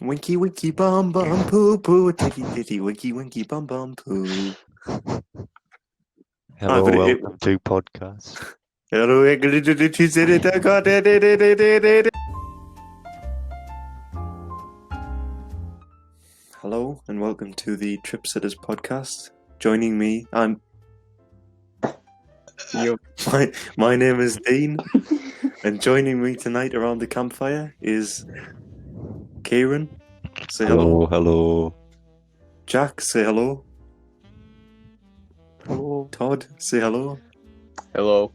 Winky winky bum bum poo poo, titty titty winky winky bum bum poo. Hello, but welcome to podcast. Hello, hello, and welcome to the Trip Sitters podcast. Joining me, my name is Dean, and joining me tonight around the campfire is Kieran. Say hello. Hello. Jack, say hello. Hello. Todd, say hello. Hello.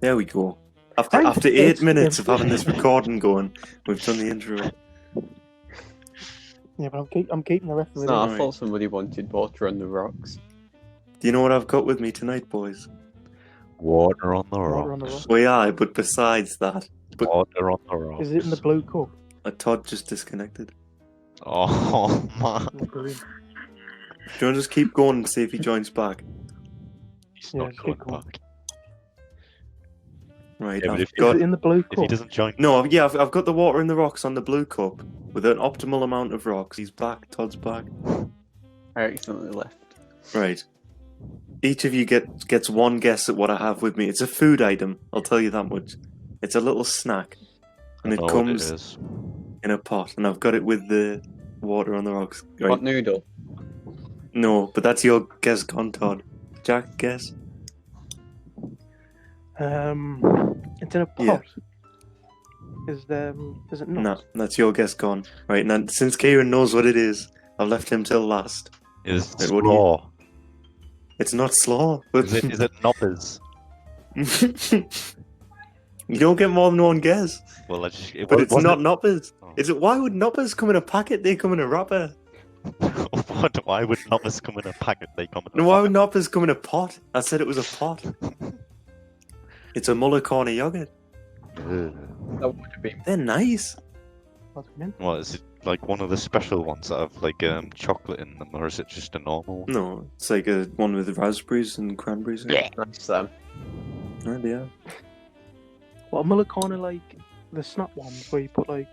There we go. After 8 minutes of having this recording going, we've done the intro. Yeah, but I'm keeping the rest of it. No, Right. I thought somebody wanted water on the rocks. Do you know what I've got with me tonight, boys? Water on the Water on the rocks. rocks. Well, yeah, but besides that, Water on the rocks. Is it in the blue cup? Todd just disconnected. Oh man, Oh, brilliant. Do you want to just keep going and see if he joins back? he's Yeah, not just going keep going. back. Right, Yeah, but I've if- Is got... it in the blue If he cup? doesn't join, No, yeah, I've got the water in the rocks on the blue cup with an optimal amount of rocks. He's back. Todd's back. I accidentally left. Right. Each of you gets one guess at what I have with me. It's a food item, I'll tell you that much. It's a little snack. And I it know what comes it is. in a pot, and I've got it with the water on the rocks. Right. Hot noodle. No, but that's your guess gone, Todd. Jack, guess? It's in a pot. Yeah. Is it No, not? that's your guess gone. Right, now since Kieran knows what it is, I've left him till last. Is Wait, what do you- straw? It's not slaw, but Is it knoppers? you don't get more than one guess. Well, I just. But it's was not it- knoppers. Oh. Is it? Why would knoppers come in a packet? They come in a wrapper. Why would knoppers come in a packet? They come in a And why would packet? knoppers come in a pot? I said it was a pot. It's a Muller corner yogurt. Ugh. That would have been. They're nice. What's it in? What is it? Like one of the special ones that have like chocolate in them, or is it just a normal one? No, it's like a one with raspberries and cranberries. In it. Nice them. Right, yeah. What, a Muller corner like the snap ones where you put where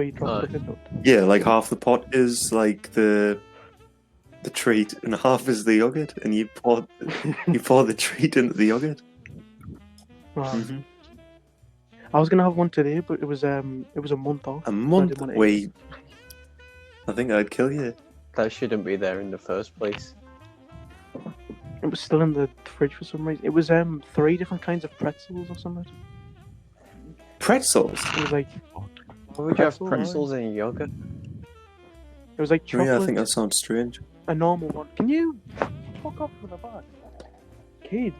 you drop the nut? Yeah, like half the pot is like the treat, and half is the yogurt, and you pour the treat into the yogurt. Right. Mhm. I was gonna have one today, but it was a month off. A month. didn't wanna eat Wait, I think I'd kill you. That shouldn't be there in the first place. It was still in the fridge for some reason. It was 3 different kinds of pretzels or something. Pretzels. It was like Why would you have Pretzel, pretzels in yogurt? it was like Oh, yeah, chocolate. I think that sounds strange. A normal one. Can you fuck off with the back? Kid.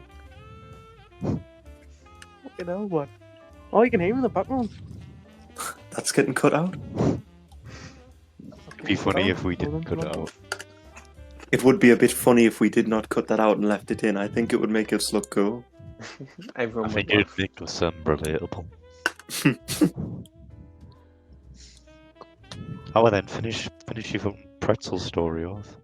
Fucking hell, what? Oh, you can hear him in the background. That's getting cut out. It'd be funny if we didn't cut it out. It would be a bit funny if we did not cut that out and left it in. I think it would make us look cool. I Everyone think would it'd make us relatable. I will then finish your pretzel story off.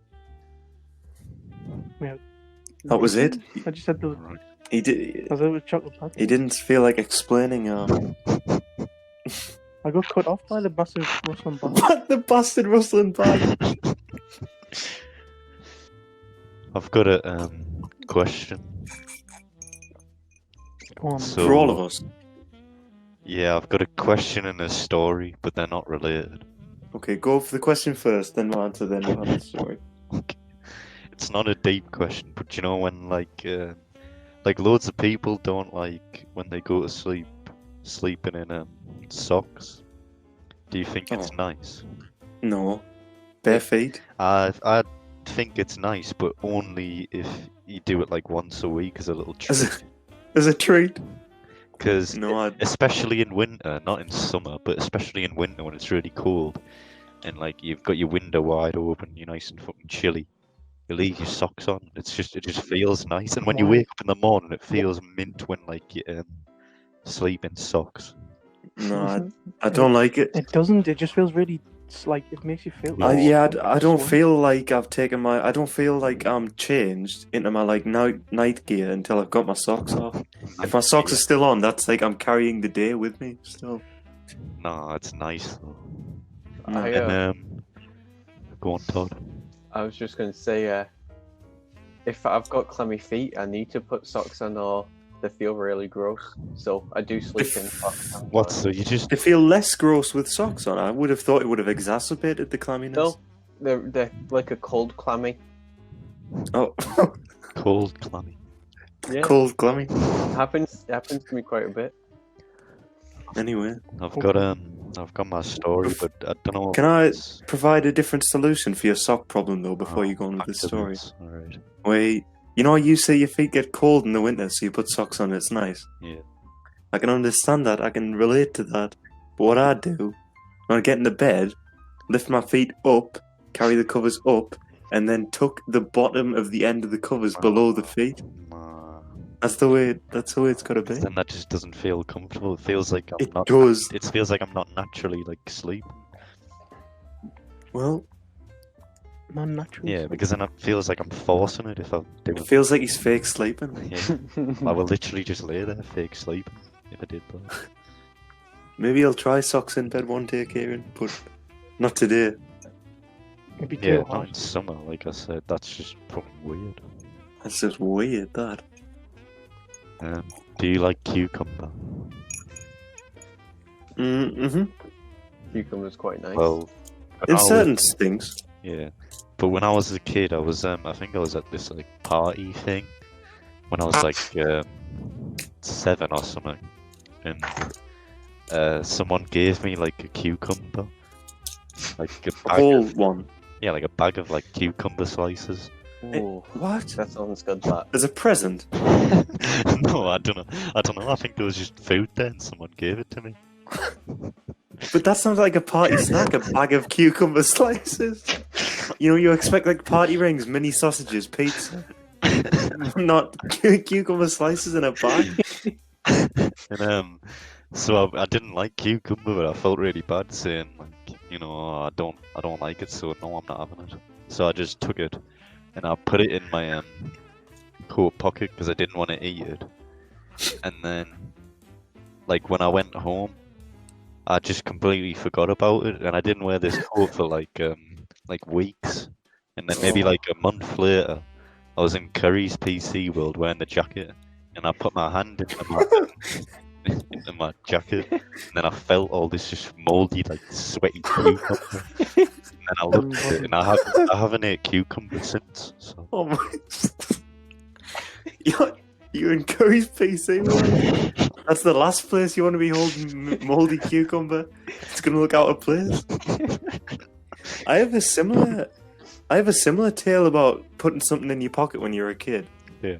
That was it. I just said there was, Right. He did. I said it was chocolate pretzels. He didn't feel like explaining. I got cut off by the massive rustling band. What the bastard rustling bag? I've got a question. Go on. So- For all of us. Yeah, I've got a question and a story, but they're not related. Okay, go for the question first, then we'll answer, then we'll have the story. It's not a deep question, but you know when like loads of people don't like when they go to sleep sleeping in socks. Do you think it's Oh. nice? No. Bare feet? I think it's nice, but only if you do it like once a week as a little As a- treat. As a treat? Because No, especially in winter, not in summer, but especially in winter when it's really cold, and like you've got your window wide open, you're nice and fucking chilly. You leave your socks on. It just feels nice, and when you Why? wake up in the morning, it feels mint when like you sleep in socks. no, I don't like it. It doesn't. It just feels really. It's like it makes you feel. I don't sore. feel like I've taken my. I don't feel like I'm changed into my like night gear until I've got my socks off. If my socks are still on, that's like I'm carrying the day with me still. No, it's nice though. No. I, And go on, Todd. I was just going to say, if I've got clammy feet, I need to put socks on or they feel really gross. So I do sleep in socks. What? So you just They feel less gross with socks on. I would have thought it would have exacerbated the clamminess. No, they're like a cold clammy. Oh, cold clammy? Yeah, cold clammy. it happens to me quite a bit. Anyway, I've got my story, but I don't know. Can I provide a different solution for your sock problem though before you go on with the story? Alright. Wait, you know how you say your feet get cold in the winter, so you put socks on. It's nice. Yeah. I can understand that. I can relate to that. But what I do when I get into bed, lift my feet up, carry the covers up, and then tuck the bottom of the end of the covers below the feet. Nah. That's the way it's gotta be. Then that just doesn't feel comfortable. It feels like I'm It not. does. It feels like I'm not naturally like sleeping. Well, Man, naturally. Yeah, because then it feels like I'm forcing it if I do it it. feels like he's fake sleeping. Yeah. I will literally just lay there fake sleeping if I did that. Maybe I'll try socks in bed one day, Kieran, but not today. It'd be Yeah, too not hot. in summer, like I said. That's just fucking weird. That's just weird, that. Do you like cucumber? Mm-hmm. Cucumber's quite nice. Well, when In I was- certain things. Yeah, but when I was a kid, I was I think I was at this like party thing when I was like 7 or something, and someone gave me like a cucumber, like a A bag whole of, one. yeah, like a bag of like cucumber slices. Ooh, What? that sounds good. That. As a present? No, I don't know. I think there was just food there, and someone gave it to me. But that sounds like a party snack, a bag of cucumber slices. You know, you expect like party rings, mini sausages, pizza. Not cucumber slices in a bag. And so I didn't like cucumber, but I felt really bad saying like, you know, "Oh, I don't like it, so no, I'm not having it." So I just took it and I put it in my coat pocket because I didn't want to eat it. And then, like when I went home, I just completely forgot about it, and I didn't wear this coat for like weeks. And then maybe like a month later, I was in Curry's PC World wearing the jacket, and I put my hand into my jacket, and then I felt all this just mouldy, like sweaty cucumber. And then I looked at it, and I haven't ate cucumber since. So Oh my. You're in Curry's PC, man. That's the last place you want to be holding mouldy cucumber. It's gonna look out of place. I have a similar tale about putting something in your pocket when you were a kid. Yeah.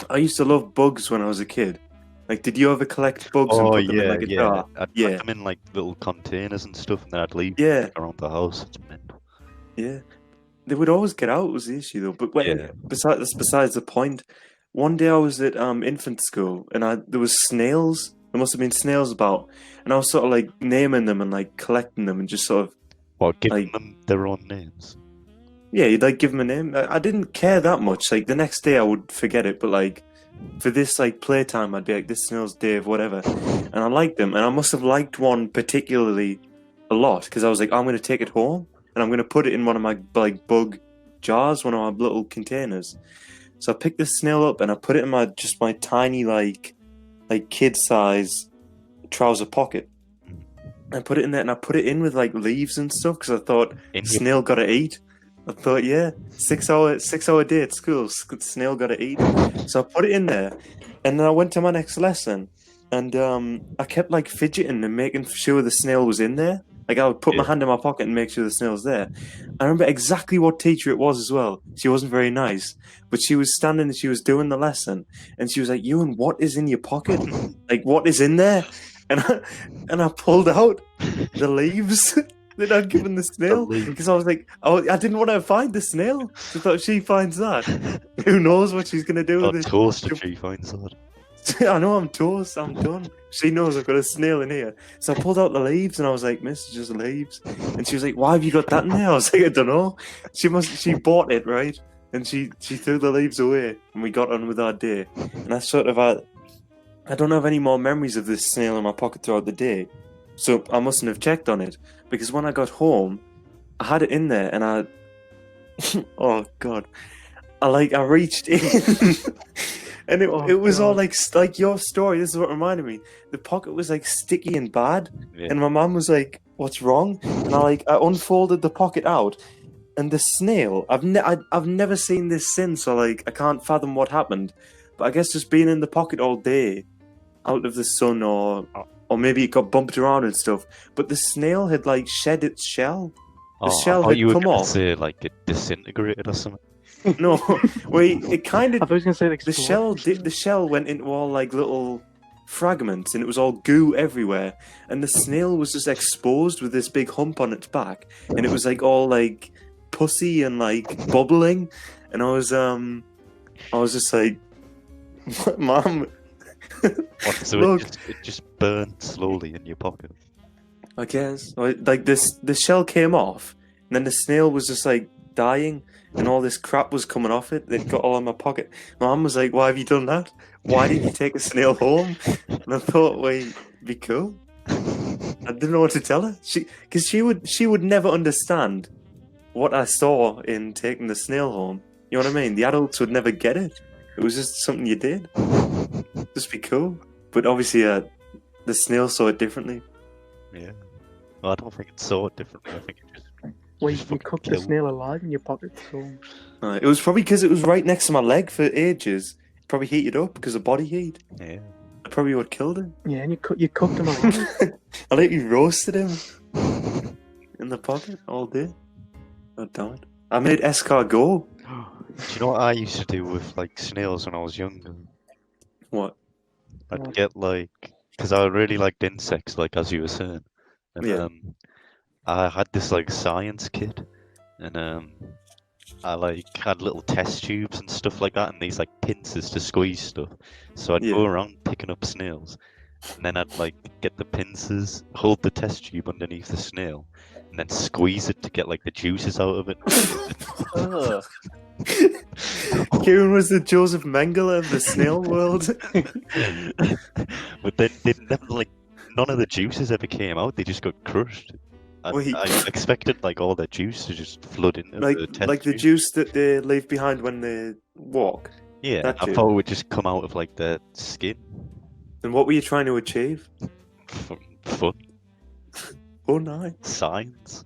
I used to love bugs when I was a kid. Like, did you ever collect bugs and put them in like a jar? I'd Yeah. put them in like little containers and stuff, and then I'd leave Yeah, them around the house. It's mental. yeah. They would always get out, was the issue though. But when, Yeah. besides the point, one day I was at infant school and there was snails. There must have been snails about, and I was sort of like naming them and like collecting them and just sort of Well, giving Like- them their own names. yeah, you'd like give them a name. I didn't care that much. Like the next day I would forget it, but like for this like playtime, I'd be like, this snail's Dave, whatever, and I liked them, and I must have liked one particularly a lot because I was like, I'm going to take it home and I'm going to put it in one of my like bug jars, one of my little containers. So I picked this snail up and I put it in my tiny like kid size trouser pocket. I put it in there and I put it in with like leaves and stuff because I thought In your snail gotta eat. I thought, yeah, 6 hour day at school, snail gotta eat. So I put it in there, and then I went to my next lesson, and I kept like fidgeting and making sure the snail was in there. Like I would put my Yeah. hand in my pocket and make sure the snail was there. I remember exactly what teacher it was as well. She wasn't very nice, but she was standing and she was doing the lesson, and she was like, "Ewan, what is in your pocket? Like what is in there?" And I pulled out the leaves that I'd given the snail leaves. because I was like, I didn't want to find the snail. I thought she finds that. Who knows what she's gonna do Got with it? toast if she finds that. I know I'm toast. I'm done. She knows I've got a snail in here. So I pulled out the leaves and I was like, "Miss, it's just leaves." And she was like, "Why have you got that in there?" I was like, "I don't know." She bought it, right? And she threw the leaves away and we got on with our day. And I sort of I don't have any more memories of this snail in my pocket throughout the day, so I mustn't have checked on it because when I got home, I had it in there and I, oh god, I reached in, and Oh, it was all God. like your story. This is what reminded me. The pocket was like sticky and bad, Yeah. and my mum was like, "What's wrong?" And I unfolded the pocket out, and the snail. I've never seen this since, so like I can't fathom what happened. But I guess just being in the pocket all day, out of the sun, or maybe it got bumped around and stuff. But the snail had like shed its shell. The Oh, shell I thought had you were come gonna off. say like it disintegrated or something. No, wait, it kind I of thought he was gonna say like the shell went into all like little fragments, and it was all goo everywhere. And the snail was just exposed with this big hump on its back, and it was like all like pussy and like bubbling. And I was just like, Mom, What, so look. it just burned slowly in your pocket. I guess like the shell came off, and then the snail was just like dying, and all this crap was coming off it. It got all in my pocket. My mum was like, "Why have you done that? Why did you take a snail home?" And I thought, wait, be cool. I didn't know what to tell her. Because she would never understand what I saw in taking the snail home. You know what I mean? The adults would never get it. It was just something you did. Just be cool. But obviously, the snail saw it differently. Yeah. Well, I don't think it's so different. I think it just. Wait, just you fucking cooked the killed. snail alive in your pocket, so It was probably because it was right next to my leg for ages. Probably heated up because of body heat. Yeah. That probably what killed him. yeah, and you cooked him alive. I think you roasted him in the pocket all day. Oh damn it! I made escargot. Do you know what I used to do with like snails when I was younger? What? I'd What? get like, because I really liked insects, like as you were saying, and Yeah. I had this like science kit, and I like had little test tubes and stuff like that, and these like pincers to squeeze stuff. So I'd Yeah. go around picking up snails, and then I'd like get the pincers, hold the test tube underneath the snail, and then squeeze it to get like the juices out of it. Ugh. Kieran was the Joseph Mengele of the snail world. But then they never like none of the juices ever came out. They just got crushed. Wait. I expected like all the juice to just flood into the test like the tube. juice that they leave behind when they walk. Yeah, that I tube. thought it would just come out of like the skin. And what were you trying to achieve? Fun Oh nice. science.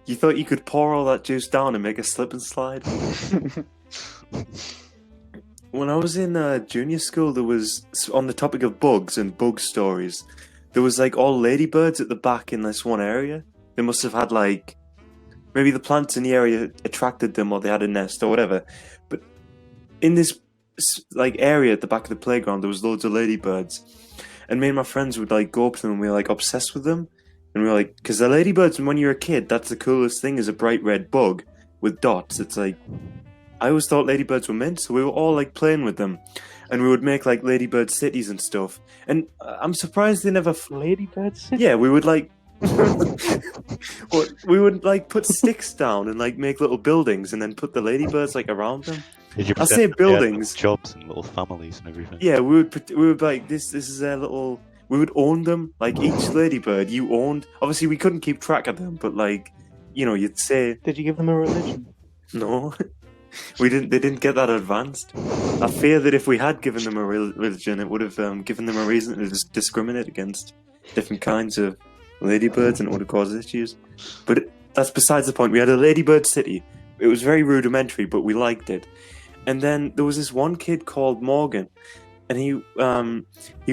You thought you could pour all that juice down and make a slip and slide? When I was in junior school, there was, on the topic of bugs and bug stories, there was like all ladybirds at the back in this one area. They must have had like, maybe the plants in the area attracted them, or they had a nest or whatever. But in this like area at the back of the playground, there was loads of ladybirds, and me and my friends would like go up to them, and we were like obsessed with them. And we were like, because the ladybirds, when you're a kid, that's the coolest thing, is a bright red bug with dots. It's like, I always thought ladybirds were mint, so we were all like playing with them, and we would make like ladybird cities and stuff. And I'm surprised they never. Ladybirds. Yeah, we would like. We would like put sticks down and like make little buildings, and then put the ladybirds like around them. Did you I say pretend that they had buildings. jobs and little families and everything? Yeah, we would like this. This is their little. We would own them, like each ladybird you owned. Obviously, we couldn't keep track of them, but like, you know, you'd say Did you give them a religion? no. We didn't. They didn't get that advanced. I fear that if we had given them a religion, it would have given them a reason to discriminate against different kinds of ladybirds, and it would have caused issues. But that's besides the point. We had a ladybird city. It was very rudimentary, but we liked it. And then there was this one kid called Morgan, and he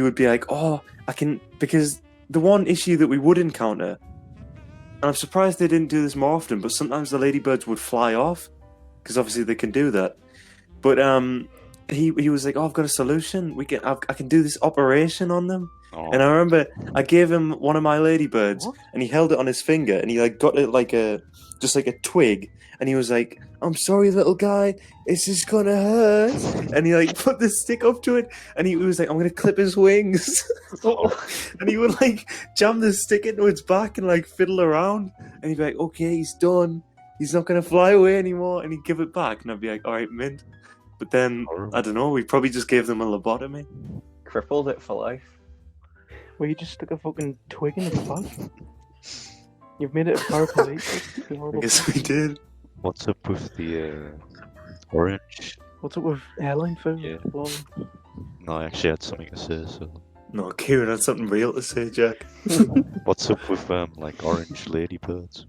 would be like, "Oh, I can," because the one issue that we would encounter, and I'm surprised they didn't do this more often, but sometimes the ladybirds would fly off, because obviously they can do that. But he was like, "Oh, I've got a solution. I can do this operation on them." Oh, And I remember I gave him one of my ladybirds, What? and he held it on his finger, and he like got it like just like a twig, and he was like, "I'm sorry, little guy, it's just gonna hurt," and he like put the stick up to it, and he was like, "I'm gonna clip his wings," and he would like jam the stick into its back and like fiddle around, and he'd be like, "Okay, he's done. He's not gonna fly away anymore," and he'd give it back, and I'd be like, "All right, mint." But then horrible. I don't know. We probably just gave them a lobotomy. crippled it for life. Where you just stick a fucking twig in its butt. You've made it a paraplegic. You I horrible guess person. we did. What's up with the orange? What's up with airline food? Yeah. Lol. No, I actually had something to say. So, No, Kieran had something real to say, Jack. what's up with like orange ladybirds?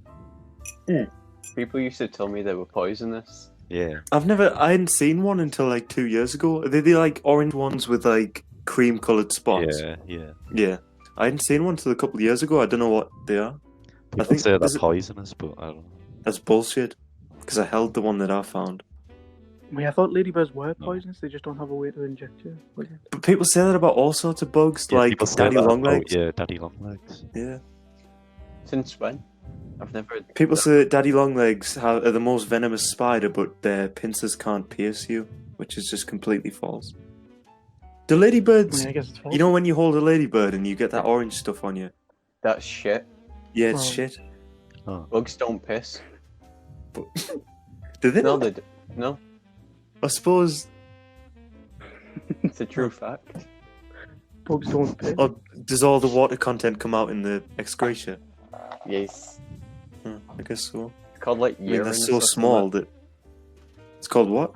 People used to tell me they were poisonous. Yeah, I hadn't seen one until like 2 years ago. Are they the like orange ones with like cream coloured spots? yeah. Yeah. I hadn't seen one until a couple of years ago. I don't know what they are. People think- say they're is it- poisonous, but I don't know. That's bullshit. Because I held the one that I found. Wait, I thought ladybirds were poisonous. They just don't have a way to inject you. Was it? But people say that about all sorts of bugs, Yeah, like people say daddy that long about- legs. Yeah, daddy long legs. Yeah. Since when? I've never. People say daddy long legs are the most venomous spider, but their pincers can't pierce you, which is just completely false. The I ladybirds, mean, I guess it's false. you know when you hold a ladybird and you get that orange stuff on you? That's shit. Yeah, it's Oh. shit. Bugs don't piss. Do they No, not? they no. I suppose. It's a true fact. bugs don't piss. Or does all the water content come out in the excreta? Yes. I guess so. It's called like I mean, they're Uranus. so or small something. that. It's called what?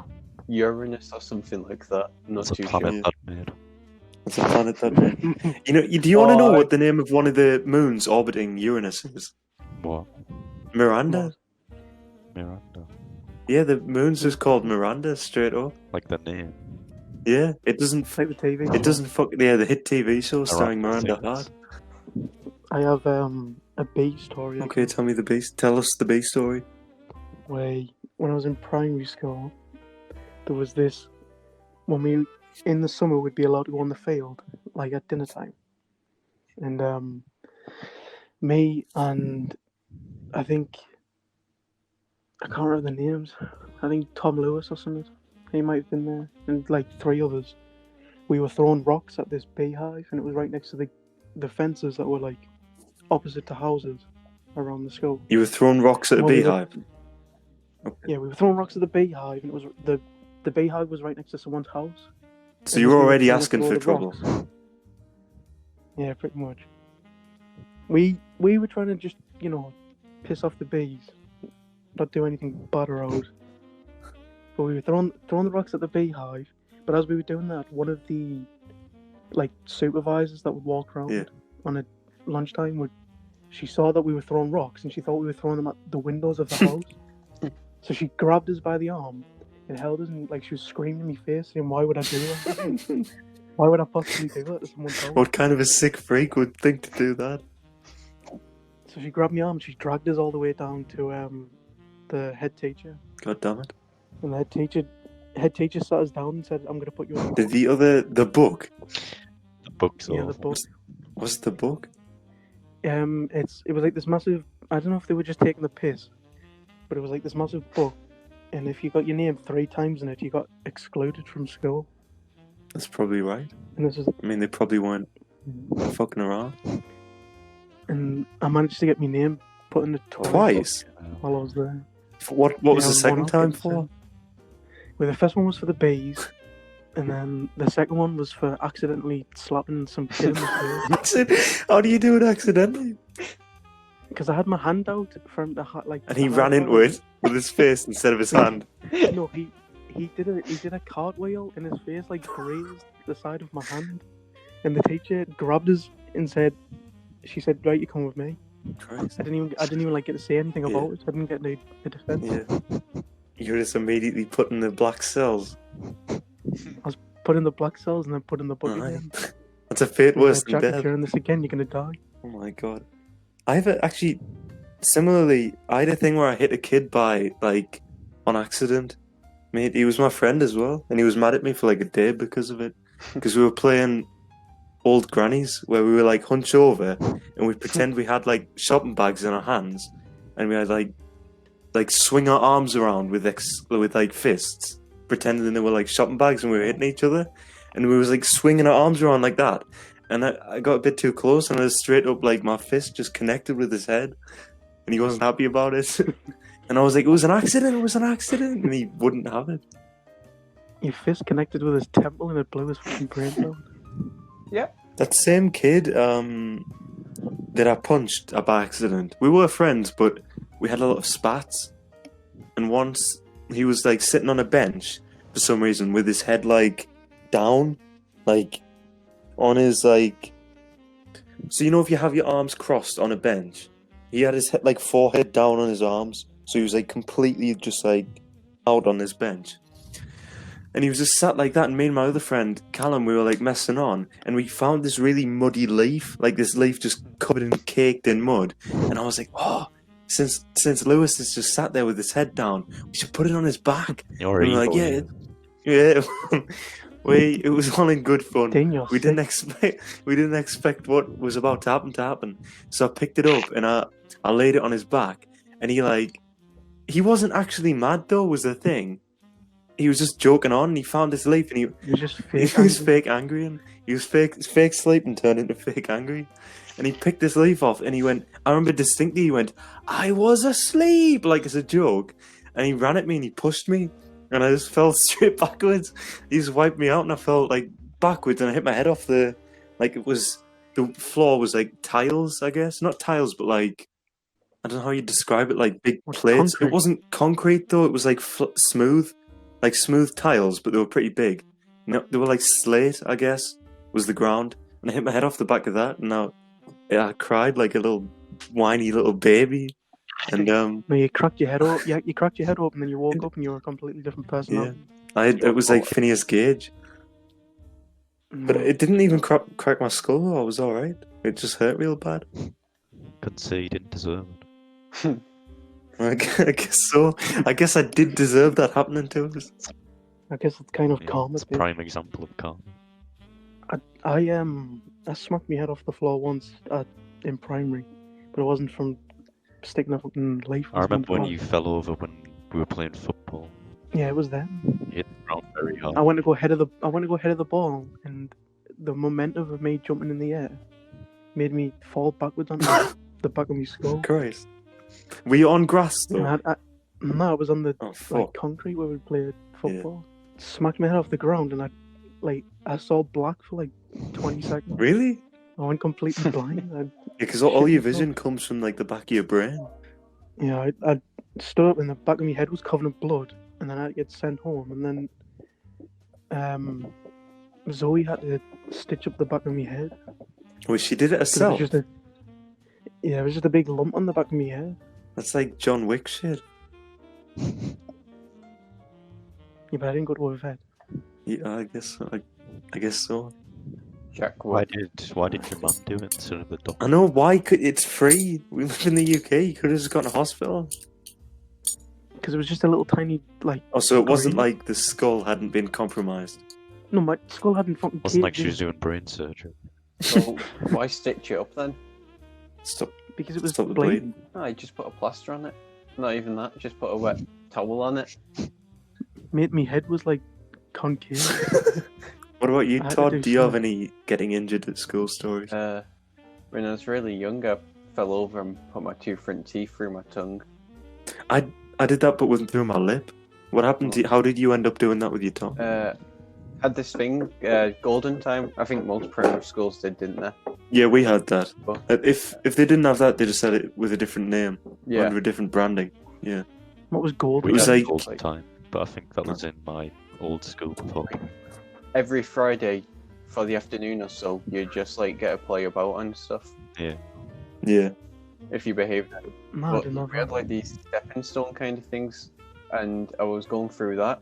Uranus or something like that. I'm not It's a too planet sure. that made. It's a planet that. You know, do you want to know Oh, what the name of one of the moons orbiting Uranus is? What? Miranda. Miranda. Yeah, the moon's just called Miranda, straight up. Like the name. Yeah, it doesn't. It's like the TV. It doesn't fuck. Yeah, the hit TV show starring Miranda Miranda things. Hart. I have a bee story. Okay, tell me the bee. Tell us the bee story. Where when I was in primary school, there was this. When we in the summer we'd be allowed to go on the field, like at dinner time, and me and I think I can't remember the names. I think Tom Lewis or something. He might have been there, and like 3 others. We were throwing rocks at this beehive, and it was right next to the fences that were like opposite to houses around the school. You were throwing rocks at a Well, we were- beehive. Yeah, we were throwing rocks at the beehive, and it was the beehive was right next to someone's house. So And you as were we already trying to asking throw for the trouble. rocks- Yeah, pretty much. We were trying to just piss off the bees, not do anything bad around. But we were throwing the rocks at the beehive. But as we were doing that, one of the supervisors that would walk around Yeah. on a lunchtime she saw that we were throwing rocks, and she thought we were throwing them at the windows of the house. So she grabbed us by the arm and held us, and she was screaming in my face, saying, "Why would I do that? Why would I possibly do that to someone's house?" What kind of a sick freak would think to do that? So she grabbed my arm, she dragged us all the way down to the head teacher, God damn it! and the head teacher sat us down and said, "I'm going to put you on Did the book? The book's yeah, the awful. book." What's the book? It was like this massive. I don't know if they were just taking the piss, but it was like this massive book, and if you got your name 3 times in it, you got excluded from school. That's probably right. And this is, I mean, they probably weren't fucking around. and I managed to get my name put in the toilet Twice. while I was there. What was Yeah, the second one time off, for? Well, the first one was for the bees, and then the second one was for accidentally slapping some kid in the face. How do you do it accidentally? Because I had my hand out for him to And he ran into it with his face instead of his hand. No, he did a cartwheel, and his face grazed the side of my hand, and the teacher grabbed us and she said, "Right, you come with me." Christ. I didn't even get to say anything Yeah. about it. I didn't get any defense. Yeah. You're just immediately put in the black cells. Put in the black cells and then put in the book Aye. again. That's a fate worse than Jack, if death. you're in this again, you're gonna die. Oh my god. Actually, similarly, I had a thing where I hit a kid on accident. Mate, he was my friend as well, and he was mad at me for a day because of it. Because we were playing old grannies where we were hunch over and we'd pretend we had shopping bags in our hands, and we had swing our arms around with fists, pretending they were shopping bags, and we were hitting each other, and we was swinging our arms around like that. And I got a bit too close, and I was straight up my fist just connected with his head, and he wasn't happy about it. And I was like, "It was an accident. It was an accident," and he wouldn't have it. Your fist connected with his temple and it blew his fucking brains out. That same kid that I punched by accident. We were friends, but we had a lot of spats. And once he was like sitting on a bench for some reason with his head like down, like on his like. So you know if you have your arms crossed on a bench, he had his head like forehead down on his arms, so he was like completely just like out on his bench. And he was just sat like that, and me and my other friend, Callum, we were like messing on, and we found this really muddy leaf, like this leaf just covered and caked in mud. And I was like, oh, since Lewis is just sat there with his head down, we should put it on his back. You're And we were evil. like, yeah. It was all in good fun. Dane, you're We didn't sick. expect what was about to happen. So I picked it up and I laid it on his back, and he wasn't actually mad though, was the thing. He was just joking on, and he found this leaf, and You're just fake. he was angry. fake angry, and he was fake sleeping turned into fake angry. And he picked this leaf off, and he went, I remember distinctly, he went, I was asleep, like as a joke. And he ran at me and he pushed me, and I just fell straight backwards. He just wiped me out, and I fell like backwards, and I hit my head off the floor was like tiles, I guess. Not tiles, but like, I don't know how you describe it, like big What's plates. concrete? It wasn't concrete though, it was like smooth. Like smooth tiles, but they were pretty big. No, they were like slate, I guess, was the ground. And I hit my head off the back of that, and I cried like a little whiny little baby. And No, you cracked your head up. Yeah, you cracked your head up, and then you woke up, and you were a completely different person. Yeah. it was like Phineas Gage, but it didn't even crack my skull. I was all right. It just hurt real bad. Couldn't say he didn't deserve it. I guess so. I guess I did deserve that happening to us. I guess it's kind of Yeah, karma. it's a bit. prime example of karma. I smacked my head off the floor once in primary, but it wasn't from sticking a fucking leaf. I remember when you fell over when we were playing football. Yeah, it was then. You hit the ground very hard. I went to go head of the ball, and the momentum of me jumping in the air made me fall backwards on the back of my skull. Christ. Were you on grass though? And no, it was on the Oh like fuck. concrete where we played football. Smacked my head off the ground, and I saw black for like 20 seconds. Really? I went completely blind. Yeah, because all your Shit myself. vision comes from like the back of your brain. I stood up, and the back of my head was covered in blood, and then I had to get sent home, and then Zoe had to stitch up the back of my head. Well, she did it 'Cause herself. it was just a big lump on the back of my head. That's like John Wick shit. Yeah, but I didn't go to a vet. Yeah, I guess so. I guess so. Jack Why Wood. did your mum do it instead of the doctor? I know why. It's free. We live in the UK. You could have just gone to hospital. Because it was just a little tiny, like... Oh, so it wasn't Green? like the skull hadn't been compromised. No, my skull hadn't fucking Wasn't like caved she was in doing brain surgery. So why stitch it up then? Stop. because it was Stop the bleeding. bleeding. No, you just put a plaster on it. Not even that. Just put a wet towel on it. Made me head was like concave. What about you, I had to Todd? do Do you have something. any getting injured at school stories? When I was really young, I fell over and put my two front teeth through my tongue. I did that, but wasn't through my lip. What happened to you? How did you end up doing that with your tongue? Had this thing, golden time. I think most primary schools didn't they? Yeah, we had that. What? If they didn't have that, they just had it with a different name, Yeah. under a different branding. Yeah. What was gold? We It was had like- all the time, but I think that was in my old school before. Every Friday for the afternoon or so, you just like get to play about and stuff Yeah. if you behave. No, I But didn't have we had that. like these stepping stone kind of things, and I was going through that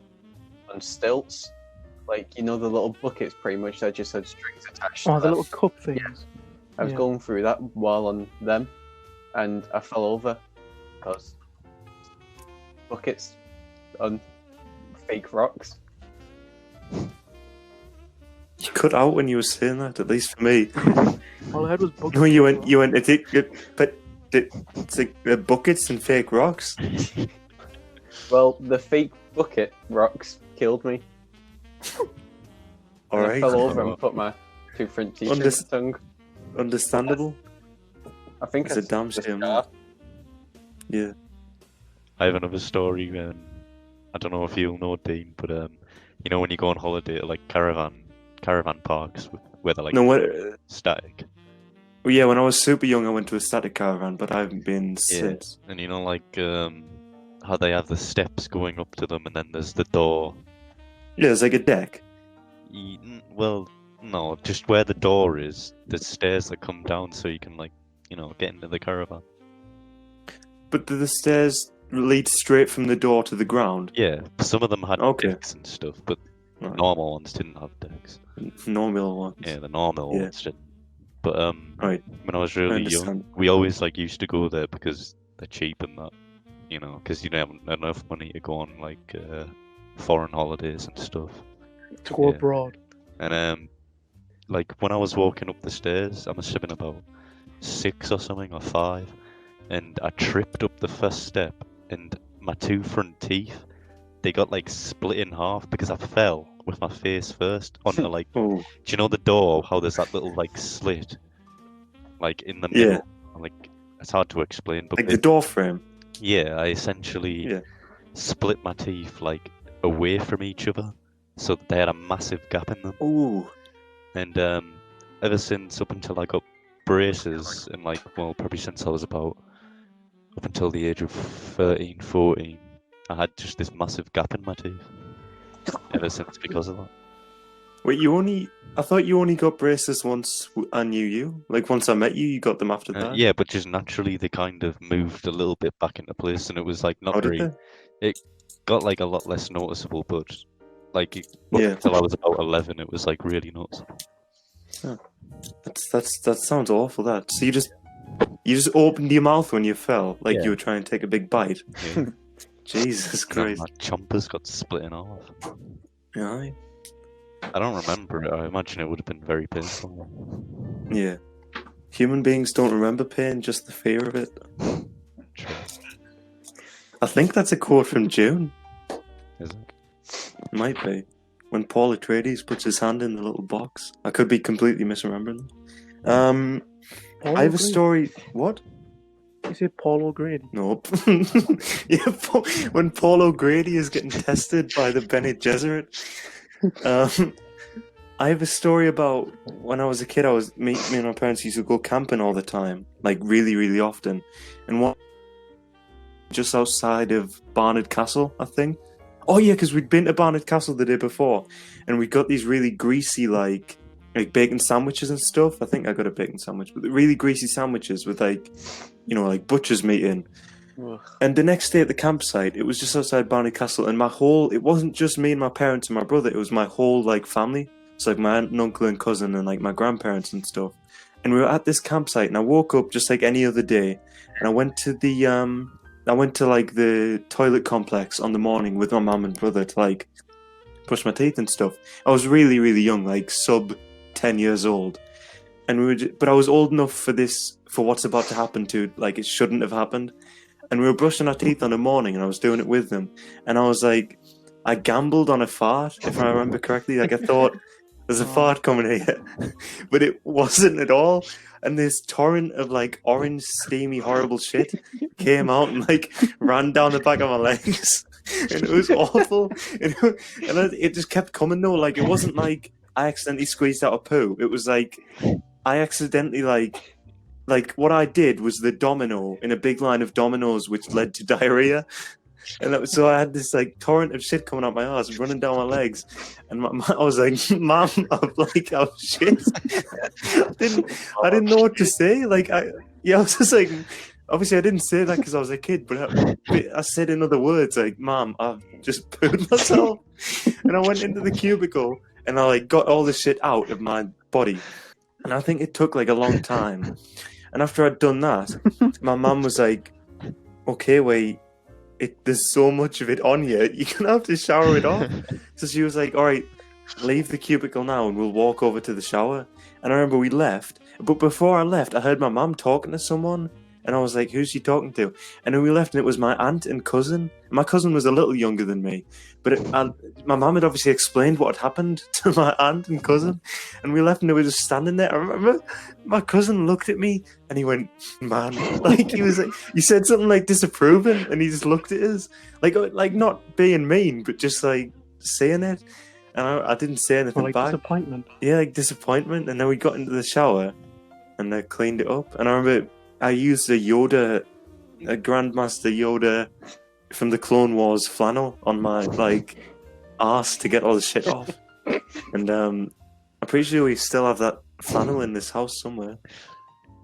on stilts. Like, you know, the little buckets pretty much that just had strings attached to Oh, the them. little cup things. I was yeah. going through that while on them, and I fell over because buckets on fake rocks. You cut out when you were saying that, at least for me. All I had was buckets. No, you went, it's like buckets and fake rocks. Well, the fake bucket rocks killed me. And I Alright. fell over and put my two front teeth in my tongue. Understandable. I think It's a it's damn just shame. scar. Yeah. I have another story. I don't know if you'll know, Dean, but you know when you go on holiday to like caravan caravan parks where they're like No, what? static. Well, yeah, when I was super young, I went to a static caravan, but I haven't been Yeah. since. And you know, like how they have the steps going up to them, and then there's the door. Yeah, it's like a deck. Well, no, just where the door is, there's stairs that come down so you can, like, you know, get into the caravan. But the stairs lead straight from the door to the ground. Yeah, some of them had Okay. decks and stuff, but Right. normal ones didn't have decks. Normal ones. Yeah, the normal Yeah. ones didn't. But Right. when I was I really understand. young, we always like used to go there because they're cheap and that, you know, because you don't have enough money to go on like foreign holidays and stuff. To go Yeah. abroad. And like when I was walking up the stairs, I must have been about 6 or something or 5, and I tripped up the first step, and my 2 front teeth, they got like split in half because I fell with my face first onto like, Oh, do you know the door? How there's that little like slit, like in the Yeah. middle. Like it's hard to explain, but like the door frame. yeah, I essentially Yeah. split my teeth like away from each other, so that they had a massive gap in them. Ooh. And ever since, up until I got braces, and like, well, probably since I was about up until the age of 13, 14, I had just this massive gap in my teeth. Ever since, because of that. Wait, I thought you only got braces once I knew you. Like, once I met you, you got them after that? Yeah, but just naturally they kind of moved a little bit back into place, and it was like not How did very. they? Got like a lot less noticeable, but like up Yeah. until I was about 11, it was like really noticeable. That sounds awful, that. So you just opened your mouth when you fell, like Yeah. you were trying to take a big bite. Yeah. Jesus And then Christ. my chompers got split in half. Yeah. I don't remember it. I imagine it would have been very painful. Yeah. Human beings don't remember pain, just the fear of it. True. I think that's a quote from June. Is it? Might be. When Paul Atreides puts his hand in the little box. I could be completely misremembering. I have a story. What? Is it Paul O'Grady? Nope. Yeah, when Paul O'Grady is getting tested by the Bene Gesserit. I have a story about when I was a kid. Me and my parents used to go camping all the time, like really, really often. And one just outside of Barnard Castle, I think. Oh yeah, because we'd been to Barnard Castle the day before, and we got these really greasy like bacon sandwiches and stuff. I think I got a bacon sandwich, but the really greasy sandwiches with like, you know, like butcher's meat in. Ugh. And the next day at the campsite, it was just outside Barnard Castle, and it wasn't just me and my parents and my brother, it was my whole like family. It's like my aunt and uncle and cousin and like my grandparents and stuff. And we were at this campsite, and I woke up just like any other day, and I went to like the toilet complex on the morning with my mum and brother to like brush my teeth and stuff. I was really, really young, like sub 10 years old. And but I was old enough for what's about to happen to, like, it shouldn't have happened. And we were brushing our teeth on the morning, and I was doing it with them. And I was like, I gambled on a fart, if I remember correctly. Like, I thought, there's a fart coming here. But it wasn't at all. And this torrent of, like, orange, steamy, horrible shit came out and, like, ran down the back of my legs. And it was awful. And it just kept coming, though. Like, it wasn't like I accidentally squeezed out a poo. It was like, I accidentally, like what I did was the domino in a big line of dominoes, which led to diarrhea. And so I had this like torrent of shit coming out my ass, running down my legs, and I was like, "Mom, I'm shit." I didn't know what to say. Like I was just like, obviously I didn't say that because I was a kid, but I said in other words like, "Mom, I've just pooed myself," and I went into the cubicle and I like got all the shit out of my body, and I think it took like a long time. And after I'd done that, my mum was like, "Okay, wait. There's so much of it on you, you're gonna have to shower it off." So she was like, "All right, leave the cubicle now and we'll walk over to the shower." And I remember we left, but before I left, I heard my mum talking to someone, and I was like, "Who's she talking to?" And then we left, and it was my aunt and cousin. My cousin was a little younger than me, but my mum had obviously explained what had happened to my aunt and cousin, and we left, and they were just standing there. I remember my cousin looked at me, and he went, "Man," like he said something like disapproving, and he just looked at us, like not being mean, but just like saying it. and I didn't say Or anything like back. disappointment. Yeah, like disappointment. And then we got into the shower, and I cleaned it up. And I remember I used a Grandmaster Yoda from the Clone Wars flannel on my like arse to get all the shit off. And I'm pretty sure we still have that flannel in this house somewhere.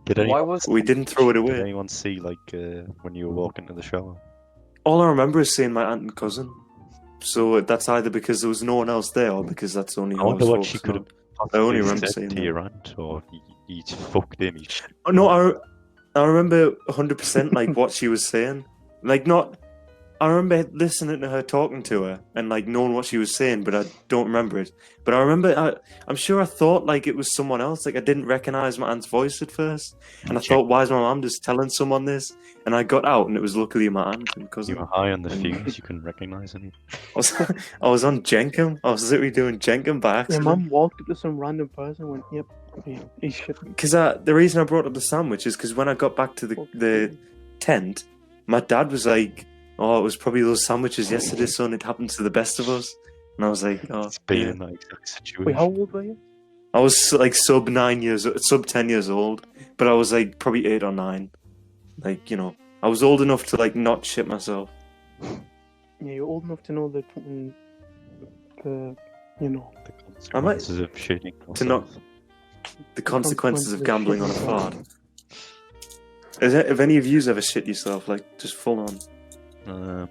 Did Why anyone, was We didn't throw it did away. anyone see like when you were walking to the shower? All I remember is seeing my aunt and cousin. So that's either because there was no one else there, or because that's only I who I wonder was what she focusing could on. have I only possibly remember said seeing to that. your aunt, or he fucked in. Oh, no, I remember 100% like what she was saying. Like not. I remember listening to her talking to her and like knowing what she was saying, but I don't remember it. But I remember, I'm sure I thought like it was someone else. Like I didn't recognize my aunt's voice at first, and I thought, why is my mum just telling someone this? And I got out, and it was luckily my aunt and You cousin. were high on the fumes, you couldn't recognise any. I was on Jenkem. I was literally doing Jenkem by Your accident. mum walked up to some random person and went, "Yep, he's shit." Because the reason I brought up the sandwich is because when I got back to the tent, my dad was like, "Oh, it was probably those sandwiches yesterday, son. It happened to the best of us." And I was like, "Oh, It's been yeah." in that exact situation. Wait, how old were you? I was like sub 10 years old, but I was like probably 8 or 9. Like, you know, I was old enough to like not shit myself. Yeah, you're old enough to know that the you know, The consequences of shitting to not- yourself. The consequences of consequences of gambling on a shitting fart. yourself. Have any of you ever shit yourself, like just full on?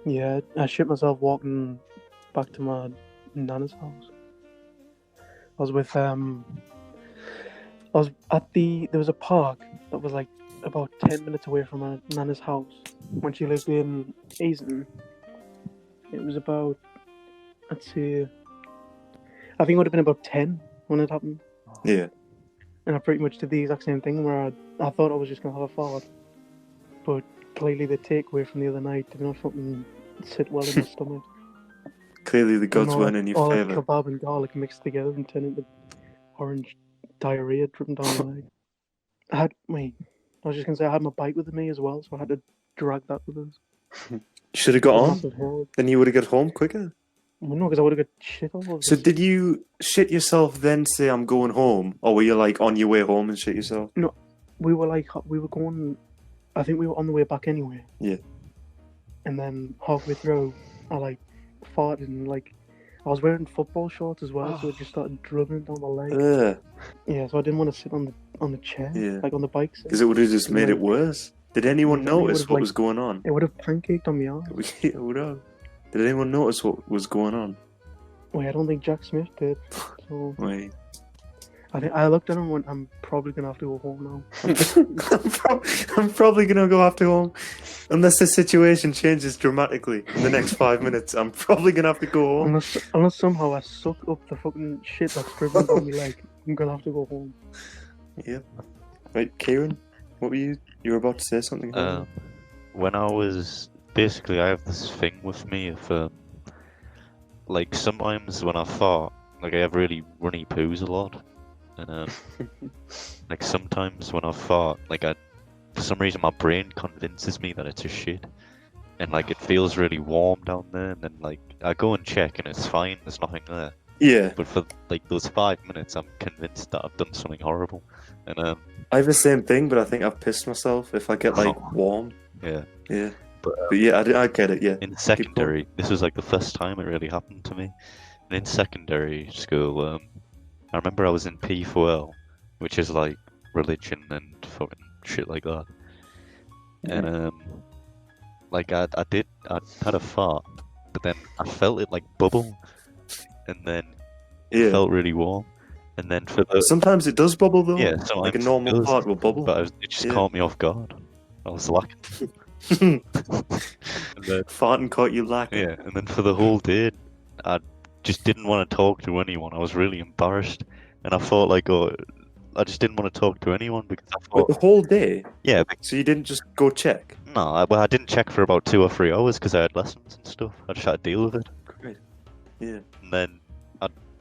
Yeah, I shit myself walking back to my nana's house. I was with I was at there was a park that was like about 10 minutes away from my nana's house when she lived in Easton. It was about, I'd say, I think it would have been about 10 when it happened. Yeah. And I pretty much did the exact same thing where I thought I was just going to have a fart. But clearly the takeaway from the other night did not fucking sit well in my stomach. Clearly the gods And weren't in your all that favour. kebab and garlic mixed together and turned into orange diarrhea dripping down my leg. I was just going to say I had my bike with me as well, so I had to drag that with us. You should have got on. Massive hell. Then you would have got home quicker. Well, no, because I would have got shit all over. So the- did you shit yourself then say I'm going home? Or were you like on your way home and shit yourself? we were going. I think we were on the way back anyway. Yeah. And then halfway through, I like farted and like I was wearing football shorts as well, so it just started dribbling down my leg. Ugh. Yeah, so I didn't want to sit on the chair, Yeah. like on the bike seat. Because it would have just made it worse. Did anyone Yeah, it would've, notice what like- was going on? It would have pancaked on me arm. It would have. Did anyone notice what was going on? Wait, I don't think Jack Smith did. So Wait. I think I looked at him and went, I'm probably gonna have to go home now. I'm probably gonna go after home. Unless the situation changes dramatically in the next 5 minutes, I'm probably gonna have to go home. Unless somehow I suck up the fucking shit that's dribbling down my leg, I'm gonna have to go home. Yep. Right, Kieran, what were you? You were about to say something. When I was basically, I have this thing with me of like sometimes when I fart, like I have really runny poos a lot, and like sometimes when I fart, like for some reason my brain convinces me that it's a shit, and like it feels really warm down there, and then like I go and check and it's fine, there's nothing there, Yeah, but for like those 5 minutes, I'm convinced that I've done something horrible, and I have the same thing, but I think I've pissed myself if I get like warm. yeah. Yeah, But but yeah, I get it. Yeah, in secondary, this was like the first time it really happened to me. And in secondary school, I remember I was in P4L, which is like religion and fucking shit like that. And like I had a fart, but then I felt it like bubble, and then it yeah. felt really warm. And then for the Sometimes it does bubble though. yeah, so like a it normal does, fart will bubble. but it just Yeah. caught me off guard. I was lacking. And then, Farting caught you lacking. yeah, and then for the whole day, I just didn't want to talk to anyone. I was really embarrassed, and I thought like, oh, I just didn't want to talk to anyone because I But thought, the whole day. yeah, So you didn't just go check. no, I didn't check for about 2 or 3 hours because I had lessons and stuff. I just had to deal with it, Great. Yeah. and then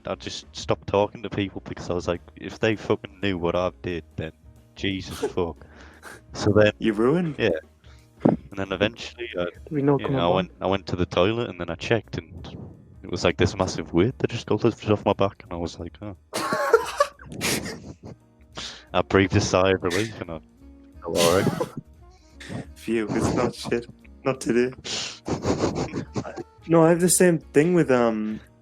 I just stopped talking to people because I was like, if they fucking knew what I did, then Jesus fuck. So then, You ruined. Yeah. and then eventually, We know yeah, coming I back. went to the toilet and then I checked and it was like this massive weight that just got lifted off my back, and I was like, oh. I breathed a sigh of relief, and I felt alright. Phew, it's not shit. Not today. No, I have the same thing with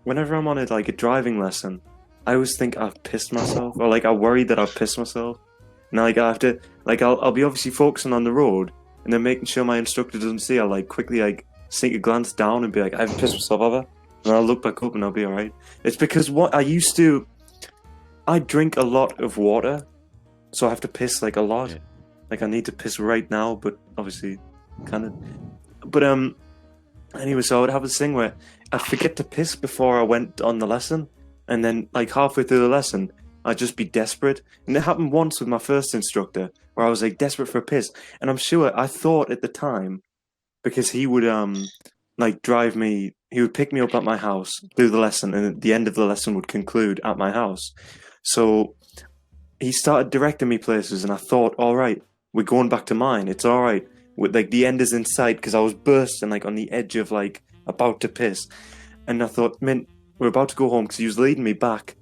whenever I'm on a driving lesson, I always think I've pissed myself, or I worry that I've pissed myself. And I have to I'll be obviously focusing on the road, and then making sure my instructor doesn't see. I'll quickly sneak a glance down and be like, I've pissed myself, have I? And I'll look back up and I'll be alright. It's because I drink a lot of water, so I have to piss a lot. Yeah. I need to piss right now, but obviously kind of. But anyway, so I would have this thing where I'd forget to piss before I went on the lesson, and then halfway through the lesson, I'd just be desperate. And it happened once with my first instructor, where I was desperate for a piss, and I'm sure I thought at the time, because he would drive me, he would pick me up at my house, do the lesson, and at the end of the lesson would conclude at my house. So he started directing me places, and I thought, all right, we're going back to mine. It's all right. With the end is in sight, because I was bursting on the edge of about to piss, and I thought, man, we're about to go home, because he was leading me back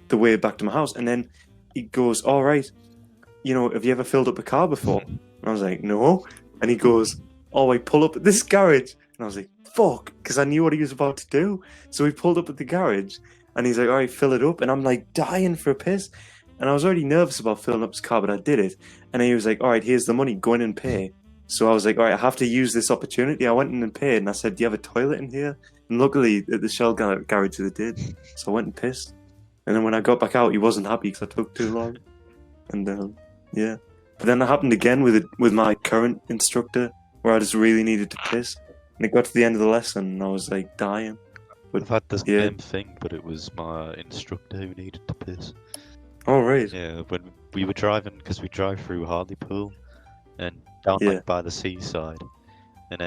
the way back to my house, and then he goes, all right, have you ever filled up a car before? And I was like, no. And he goes, oh, I pull up at this garage, and I was like, fuck, because I knew what he was about to do. So we pulled up at the garage, and he's like, all right, fill it up, and I'm dying for a piss. And I was already nervous about filling up his car, but I did it. And then he was like, all right, here's the money, go in and pay. So I was like, all right, I have to use this opportunity. I went in and paid, and I said, do you have a toilet in here? And luckily, at the Shell garage, they did. So I went and pissed. And then when I got back out, he wasn't happy because I took too long. And yeah. But then it happened again with my current instructor, where I just really needed to piss. And it got to the end of the lesson, and I was dying. But I've had the yeah. same thing, but it was my instructor who needed to piss. Oh, right. Yeah, when we were driving, because we drive through Hartlepool and down Yeah. by the seaside, and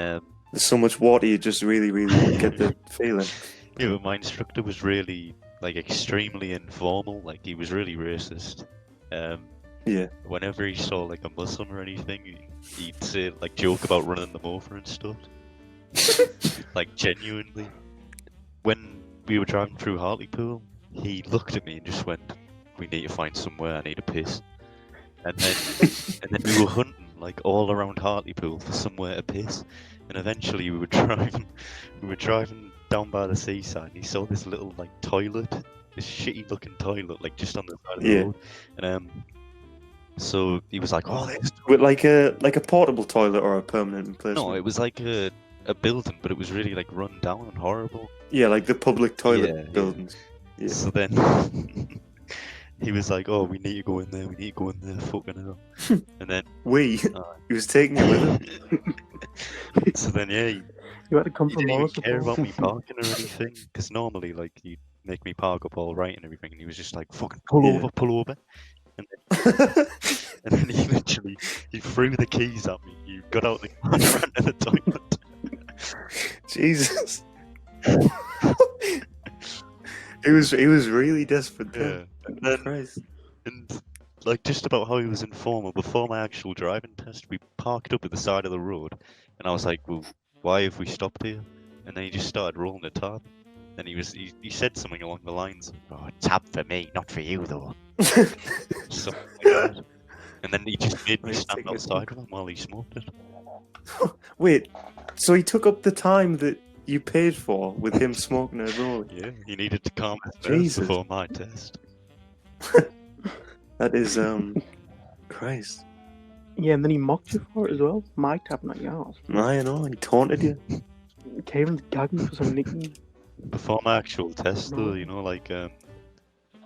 There's so much water, you just really, really get the feeling. yeah, but my instructor was really extremely informal. He was really racist. Yeah. Whenever he saw a Muslim or anything, he'd say joke about running them over and stuff. Genuinely. When we were driving through Hartlepool, he looked at me and just went, "We need to find somewhere. I need a piss." And then we were hunting all around Hartlepool for somewhere to piss. And eventually we were driving down by the seaside, and he saw this little toilet, this shitty looking toilet just on the side of the Yeah. road. And so he was like, "Oh, this." With a portable toilet or a permanent replacement? No, it was a building, but it was really run down and horrible. Yeah, the public toilet Yeah, yeah. buildings. Yeah. So then he was like, "Oh, we need to go in there. We need to go in there. Fucking hell." And then He was taking it with him. so then yeah, he You had to come didn't from even all care about me support. parking or anything, because normally he'd make me park up all right and everything, and he was just like, "Fucking pull Yeah. over." And then he literally he threw the keys at me. He got out the car and ran to the toilet. Jesus. He was really desperate Yeah. then. And then Christ. and just about how he was informal before my actual driving test, we parked up at the side of the road, and I was like, "Well, why have we stopped here?" And then he just started rolling the tab, and he said something along the lines of, "Oh, tab for me, not for you though." Something like that. And then he just made me Right, stand take it. outside with him while he smoked it. Wait, so he took up the time that you paid for with him smoking a roll? Yeah, he needed to calm his nerves Jesus. before my test. That is Christ. Yeah, and then he mocked you for it as well. My tab, not yours. I know, he taunted you. Karen's gagging for some nickname. Before my actual test, though,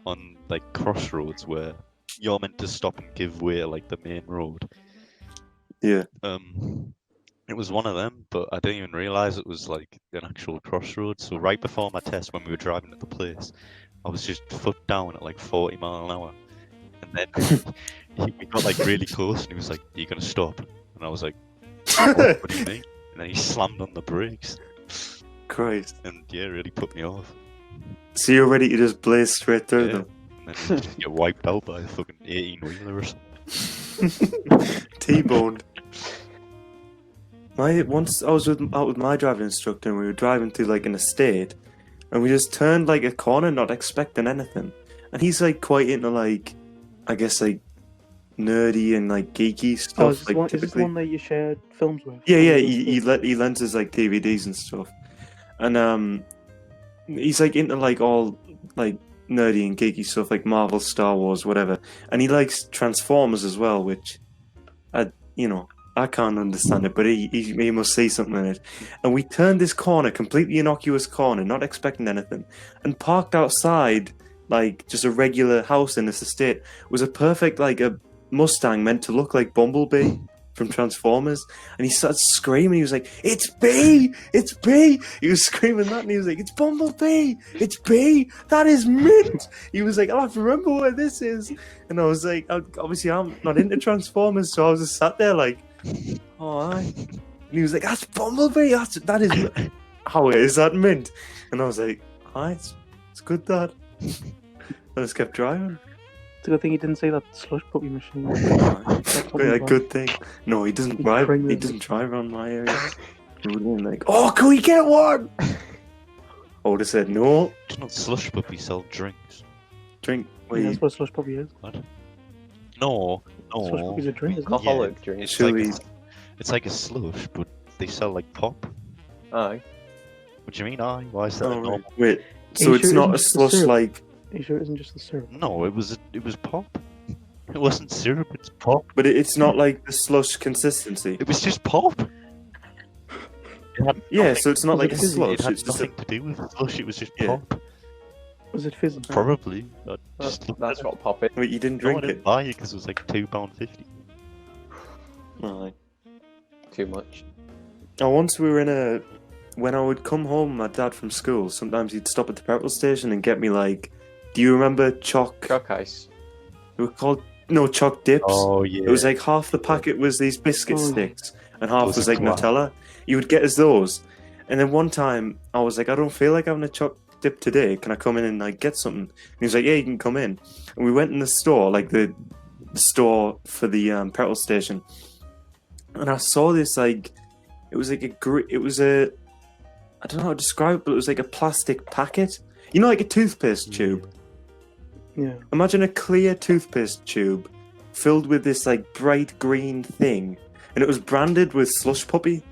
on crossroads where you're meant to stop and give way to the main road. Yeah. It was one of them, but I didn't even realize it was an actual crossroads. So right before my test, when we were driving to the place, I was just foot down at 40 mile an hour, and then we got really close, and he was like, "Are you gonna stop?" And I was like, what do you mean? And then he slammed on the brakes, Christ. and yeah, it really put me off. So you're ready to just blaze straight through Yeah. them? And then you just get wiped out by a fucking 18-wheeler or something. T-boned. Once I was out with my driving instructor, and we were driving through an estate, and we just turned like a corner, not expecting anything. And he's like quite into like, I guess like nerdy and like geeky stuff. Oh, is this, like one, is this the typically, one that you shared films with? yeah, he lends us like DVDs and stuff, and he's like into like all like nerdy and geeky stuff like Marvel, Star Wars, whatever, and he likes Transformers as well, which I can't understand it, but he must see something in it. And we turned this corner, completely innocuous corner, not expecting anything, and parked outside like just a regular house in this estate. Was a perfect like a Mustang meant to look like Bumblebee from Transformers, and he started screaming. He was like, "It's B! It's B!" He was screaming that, and he was like, "It's Bumblebee! It's B! That is mint!" He was like, "I'll have to remember where this is." And I was like, obviously I'm not into Transformers, so I was just sat there like, "Oh, aye." And he was like, "That's Bumblebee! That is how is that mint?" And I was like, "Aye, it's good, Dad." I just kept driving. It's a good thing he didn't say that slush puppy machine. Yeah, good thing. No, he doesn't He's drive. He crazy. doesn't drive around my area. He would have been like, "Oh, can we get one?" I would have said, "No, Do not slush puppies sell drinks? drink." Yeah, Wait, that's what a slush puppy is. What? No, Slush no. puppy's a drink, isn't it? Alcoholic drink. It's Should like we- it's like a slush, but they sell like pop. Aye. What do you mean? Aye, why is that? oh, a right. normal? Wait. you So it's sure it not a isn't just the slush syrup? like, Are you sure it isn't just the syrup? No, it was pop. It wasn't syrup. It's pop. but it's not like the slush consistency. It was just pop. It had Yeah, nothing- so it's not Was like it a fizzy? slush. It had It's just a, nothing to do with slush. It was just Yeah. pop. Was it fizzy? Probably. I just looked That's at what pop is. wait, you didn't it. No, I drink didn't it? buy it because it was like £2.50. No. Too much. Oh, once we were when I would come home, with my dad from school, sometimes he'd stop at the petrol station and get me like, do you remember chalk? Chalk ice. They were called chalk dips. Oh yeah. It was like half the packet was these biscuit Oh, yeah. sticks and half Those was are like class. Nutella. You would get us those, and then one time I was like, I don't feel like having a chalk dip today. Can I come in and like get something? And he was like, Yeah, you can come in. And we went in the store, like the store for the petrol station, and I saw this like it was like I don't know how to describe it, but it was like a plastic packet. You know, like a toothpaste tube. Yeah. Imagine a clear toothpaste tube filled with this like bright green thing, and it was branded with slush puppy.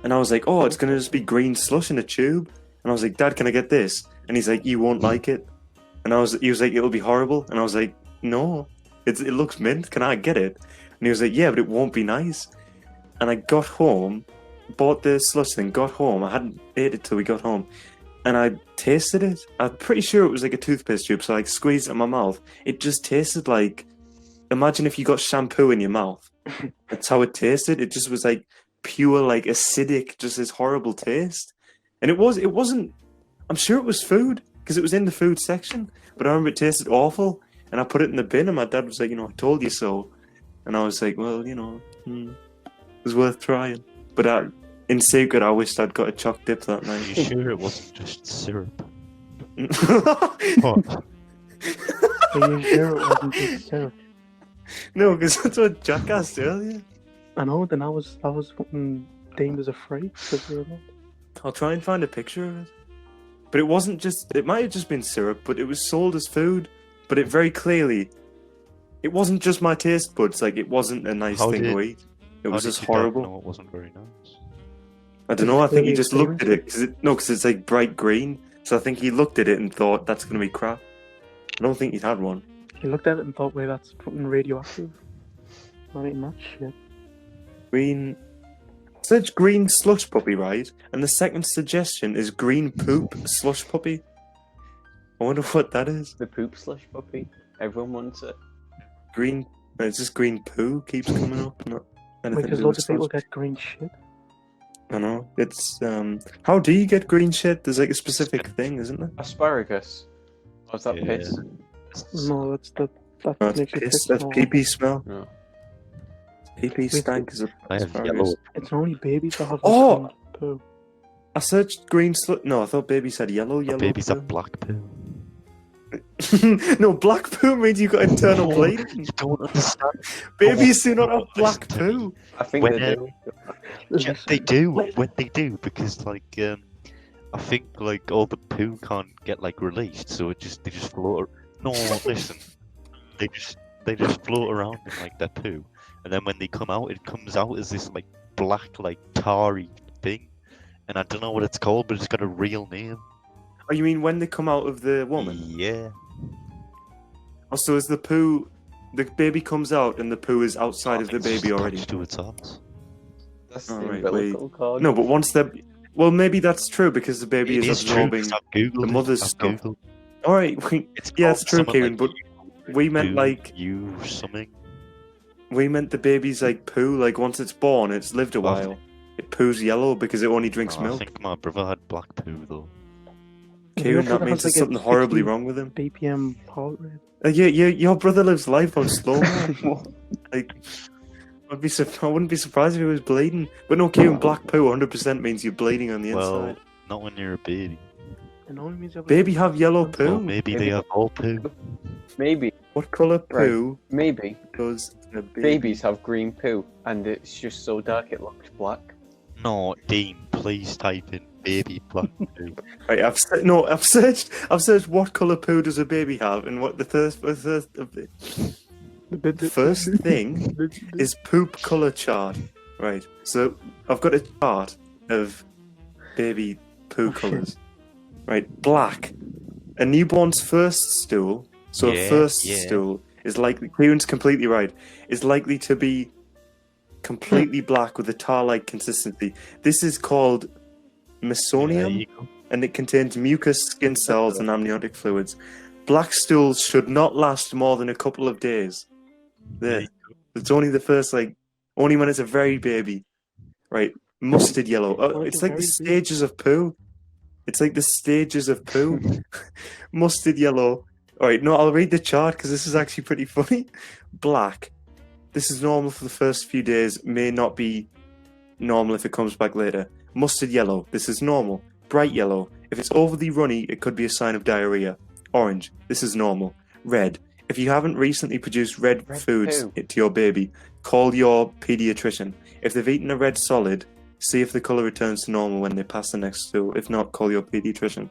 And I was like, "Oh, it's gonna just be green slush in a tube." And I was like, "Dad, can I get this?" And he's like, "You won't like it." And he was like, "It'll be horrible." And I was like, "No, it looks mint. Can I get it?" And he was like, "Yeah, but it won't be nice." And I got home, bought the slush thing, got home. I hadn't ate it till we got home. And I tasted it. I'm pretty sure it was like a toothpaste tube, so I like, squeezed it in my mouth. It just tasted like, imagine if you got shampoo in your mouth. That's how it tasted. It just was like pure, like acidic, just this horrible taste. And it wasn't, I'm sure it was food, because it was in the food section. But I remember it tasted awful. And I put it in the bin, and my dad was like, I told you so. And I was like, well, it was worth trying. But in secret, I wished I'd got a chalk dip that Are night. you sure it wasn't just syrup? What? Are you sure it wasn't just syrup? No, because that's what Jack asked earlier. I know. Then I was fucking deemed as a freak. I'll try and find a picture of it. But it wasn't just, it might have just been syrup, but it was sold as food. But it very clearly, it wasn't just my taste buds, like it wasn't a nice How thing to did- eat. It How was did just your dad horrible. know it wasn't very nice. I don't know, I think he Clearly just looked at it, because it's like bright green. So I think he looked at it and thought, that's going to be crap. I don't think he'd had one. He looked at it and thought, "Wait, that's fucking radioactive. Not eating that shit." Green. Search green slush puppy, right? And the second suggestion is green poop slush puppy. I wonder what that is. The poop slush puppy. Everyone wants it. Green. No, it's just green poo keeps coming up. Not anything to Because do loads with of people slush. get green shit. I know. It's How do you get green shit? There's like a specific thing, isn't there? Asparagus. Or is that Yeah. piss? No, that No, it's makes you piss. piss. That's more. pee pee smell. No. Pee pee stank is a I have asparagus. yellow. It's only babies that have Oh! green poo. I searched green slush. No, I thought baby said yellow. Yellow. Babies poo. have black poo. No, black poo means you've got internal No. bleeding. You don't understand. Babies do not have Listen black to me. poo. I think When, they do. Yeah, they do. When they do, because like I think like all the poo can't get like released, so they just float. No, listen, they just float around in like their poo, and then when they come out, it comes out as this like black like tarry thing, and I don't know what it's called, but it's got a real name. Oh, you mean when they come out of the woman? Yeah. Oh, so is the baby comes out and the poo is outside of the It's baby just already? attached to its arms. That's Oh, the right, umbilical cord. No, but once they're... Well, maybe that's true because the baby It is is true, absorbing 'cause I've Googled the it, mother's I've stuff. Googled. Alright, It's yeah, called it's true, something Kieran, but like we meant poo, like... you something. We meant the baby's like poo, like once it's born, it's lived a Oh. while. It poos yellow because it only drinks Oh, I milk. think my brother had black poo though. Kieran, Your that brother means has, there's like, a something horribly 60 wrong with him. BPM heart rate. Your brother lives life on slow mo. Like, I wouldn't be surprised if he was bleeding. But no, Kieran, black poo 100% means you're bleeding on the Well, inside. not when you're a baby. It only means you have Baby have yellow poo? Well, maybe they have all poo. Maybe, What colour poo maybe does a baby? babies have green poo, and it's just so dark it looks black. No, Dean, please type in baby black poo. Right, I've searched what colour poo does a baby have, and what the first thing is poop colour chart. Right, so I've got a chart of baby poo Oh, shit. colours. Right, black. A newborn's first stool, so a Yeah, first yeah. stool is likely, Kieran's completely right, is likely to be completely black with a tar-like consistency. This is called There meconium, you go. and it contains mucus, skin cells, and amniotic fluids. Black stools should not last more than a couple of days. There. It's only the first, only when it's a very baby. Right. Mustard yellow. Oh, Like it's a like the very stages of poo. It's like the stages of poo. Mustard yellow. Alright, no, I'll read the chart because this is actually pretty funny. Black. This is normal for the first few days, may not be normal if it comes back later. Mustard yellow. This is normal. Bright yellow. If it's overly runny, it could be a sign of diarrhea. Orange. This is normal. Red. If you haven't recently produced red Red foods poo. to your baby, call your pediatrician. If they've eaten a red solid, see if the colour returns to normal when they pass the next stool. If not, call your pediatrician.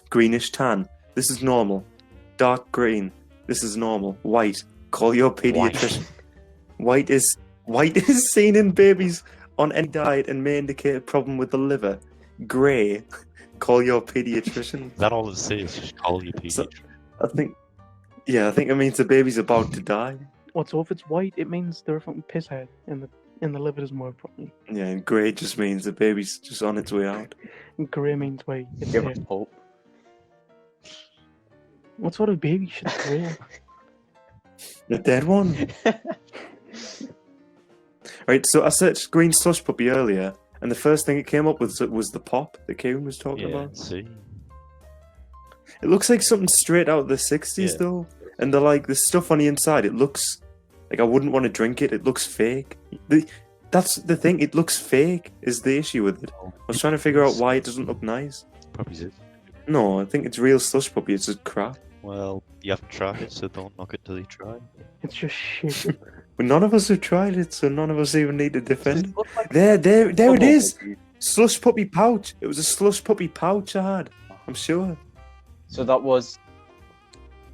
Greenish tan. This is normal. Dark green. This is normal. White. Call your pediatrician. White is seen in babies on any diet and may indicate a problem with the liver. Grey. Call your pediatrician. Is that all it says? Just call your So- pediatrician. I think it means the baby's about to die. What, so if it's white, it means they're a fucking pisshead, and the liver is more probably. Yeah, and grey just means the baby's just on its way out. And grey means white. It's Give dead. us hope. What sort of baby shit is grey? The dead one. Right, so I searched green slush puppy earlier, and the first thing it came up with was the pop that Kieran was talking Yeah, about. see? It looks like something straight out of the 60s, Yeah. though. And the stuff on the inside, it looks like I wouldn't want to drink it. It looks fake. That's the thing, it looks fake, is the issue with it. I was trying to figure out why it doesn't look nice. Probably is. No, I think it's real slush puppy, it's just crap. Well, you haven't tried it, so don't knock it till you try. It's just shit. But none of us have tried it, so none of us even need to defend it. Look like There a it is! bubble. Slush puppy pouch. It was a slush puppy pouch I had. I'm sure. So that was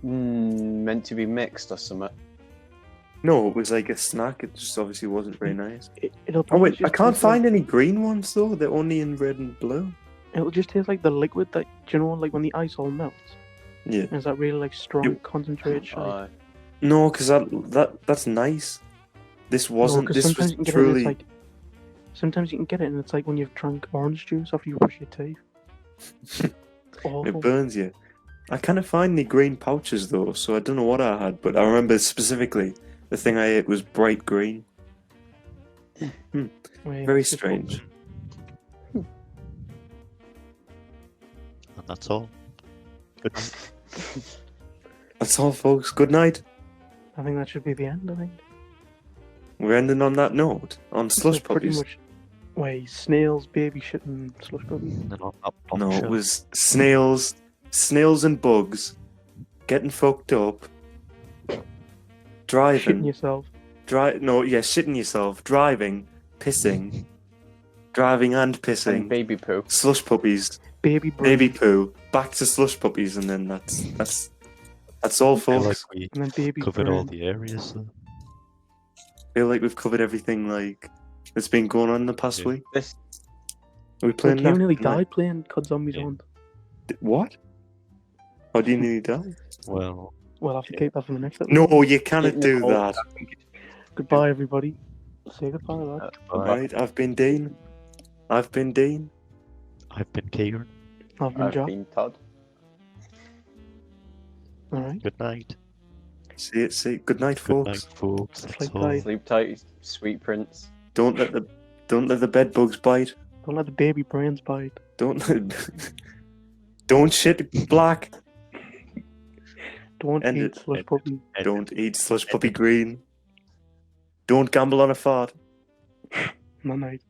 meant to be mixed or something. No, it was like a snack. It just obviously wasn't very nice. It'll Oh probably wait, I just can't taste like- find any green ones though. They're only in red and blue. It'll just taste like the liquid that, do you know, like when the ice all melts. Yeah. Is that really like strong, You- concentrated shit? No, because that's nice. This wasn't. No, 'cause this sometimes was you can get it and truly. it's like, sometimes you can get it and it's like when you've drunk orange juice after you brush your teeth. It Awful. burns you. I can't find any green pouches though, so I don't know what I had. But I remember specifically the thing I ate was bright green. Wait, Very it's just- strange. And that's all. Good night. That's all, folks. Good night. I think that should be the end, I think. We're ending on that note on slush So pretty puppies. much. Wait, snails, baby shit, and slush puppies. And then on that No, it bombshell- was snails and bugs, getting fucked up, Shitting driving, yourself. shitting yourself, driving, pissing, driving and And pissing, baby poo. slush puppies, Baby brain, baby poo, back to slush puppies, and then that's all, I feel like folks. we and then baby covered all brain. the areas. Though. Feel like we've covered everything like that's been going on in the past Yeah. week. This Are we Well, playing Kieran that nearly tonight? died playing COD Zombies Yeah. on. What? How do you nearly die? Well, We'll have to Yeah. keep that for the next episode. No, you cannot do Nicole, that. Goodbye, everybody. Say goodbye, lad. Alright, I've been Dean. I've been Dean. I've been Kieran. I've been I've Jack. been Todd. Alright. Good night. See. Good night, Good folks. night, folks. That's Sleep all. tight. Sleep tight, sweet prince. Don't let the bed bugs bite. Don't let the baby brains bite. Don't don't shit black. Don't End eat it. slush puppy. And Don't eat slush puppy green. Don't gamble on a fart. Night night.